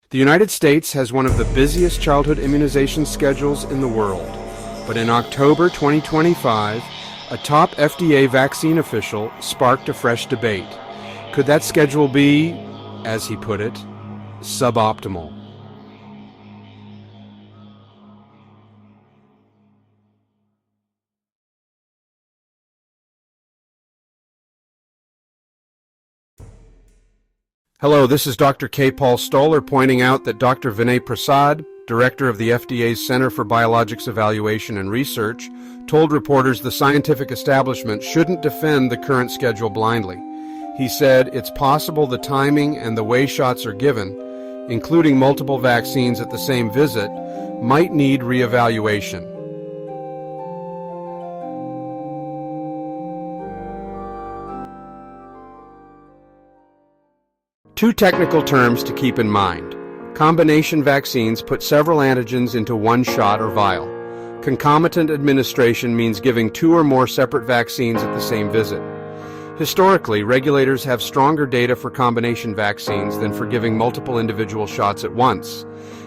The United States has one of the busiest childhood immunization schedules in the world. But in October 2025, a top FDA vaccine official sparked a fresh debate. Could that schedule be, as he put it, suboptimal? Hello, this is Dr. K. Paul Stoller pointing out that Dr. Vinay Prasad, director of the FDA's Center for Biologics Evaluation and Research, told reporters the scientific establishment shouldn't defend the current schedule blindly. He said it's possible the timing and the way shots are given, including multiple vaccines at the same visit, might need reevaluation. Two technical terms to keep in mind. Combination vaccines put several antigens into one shot or vial. Concomitant administration means giving two or more separate vaccines at the same visit. Historically, regulators have stronger data for combination vaccines than for giving multiple individual shots at once.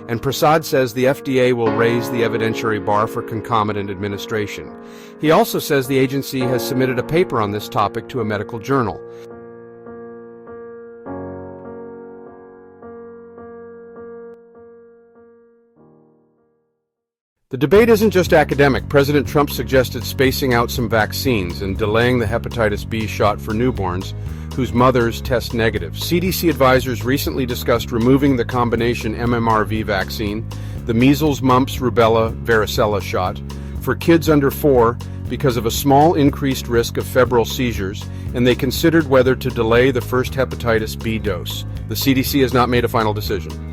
And Prasad says the FDA will raise the evidentiary bar for concomitant administration. He also says the agency has submitted a paper on this topic to a medical journal. The debate isn't just academic. President Trump suggested spacing out some vaccines and delaying the hepatitis B shot for newborns whose mothers test negative. CDC advisors recently discussed removing the combination MMRV vaccine, the measles, mumps, rubella, varicella shot, for kids under 4 because of a small increased risk of febrile seizures, and they considered whether to delay the first hepatitis B dose. The CDC has not made a final decision.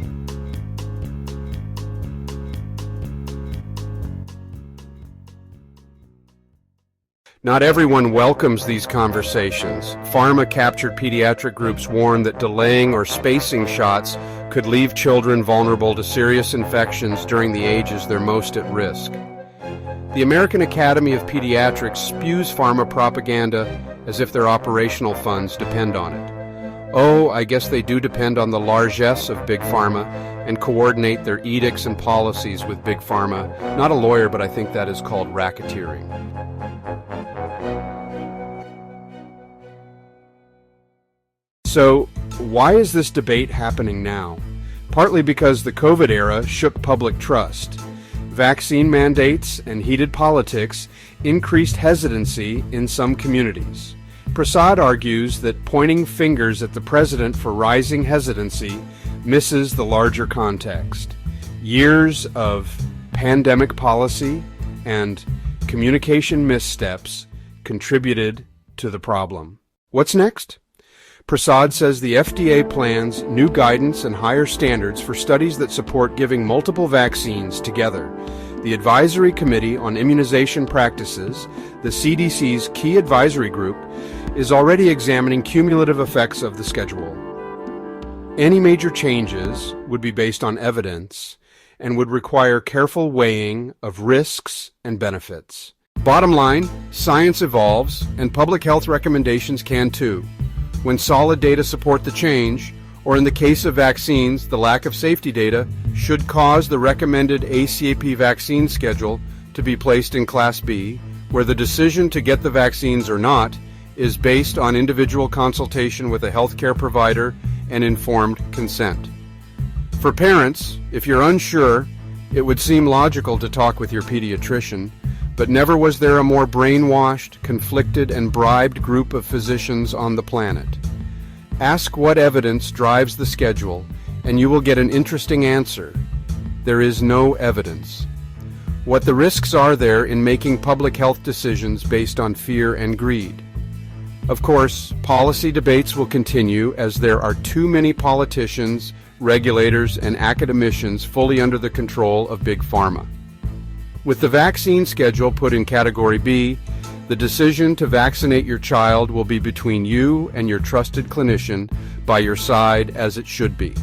Not everyone welcomes these conversations. Pharma-captured pediatric groups warn that delaying or spacing shots could leave children vulnerable to serious infections during the ages they're most at risk. The American Academy of Pediatrics spews pharma propaganda as if their operational funds depend on it. Oh, I guess they do depend on the largesse of Big Pharma and coordinate their edicts and policies with Big Pharma. Not a lawyer, but I think that is called racketeering. So, why is this debate happening now? Partly because the COVID era shook public trust. Vaccine mandates and heated politics increased hesitancy in some communities. Prasad argues that pointing fingers at the president for rising hesitancy misses the larger context. Years of pandemic policy and communication missteps contributed to the problem. What's next? Prasad says the FDA plans new guidance and higher standards for studies that support giving multiple vaccines together. The Advisory Committee on Immunization Practices, the CDC's key advisory group, is already examining cumulative effects of the schedule. Any major changes would be based on evidence and would require careful weighing of risks and benefits. Bottom line, science evolves, and public health recommendations can too. When solid data support the change, or in the case of vaccines, the lack of safety data should cause the recommended ACAP vaccine schedule to be placed in Class B, where the decision to get the vaccines or not is based on individual consultation with a healthcare provider and informed consent. For parents, if you're unsure, it would seem logical to talk with your pediatrician, but never was there a more brainwashed, conflicted, and bribed group of physicians on the planet. Ask what evidence drives the schedule, and you will get an interesting answer. There is no evidence. What the risks are there in making public health decisions based on fear and greed. Of course, policy debates will continue as there are too many politicians, regulators, and academicians fully under the control of Big Pharma. With the vaccine schedule put in Category B, the decision to vaccinate your child will be between you and your trusted clinician by your side, as it should be.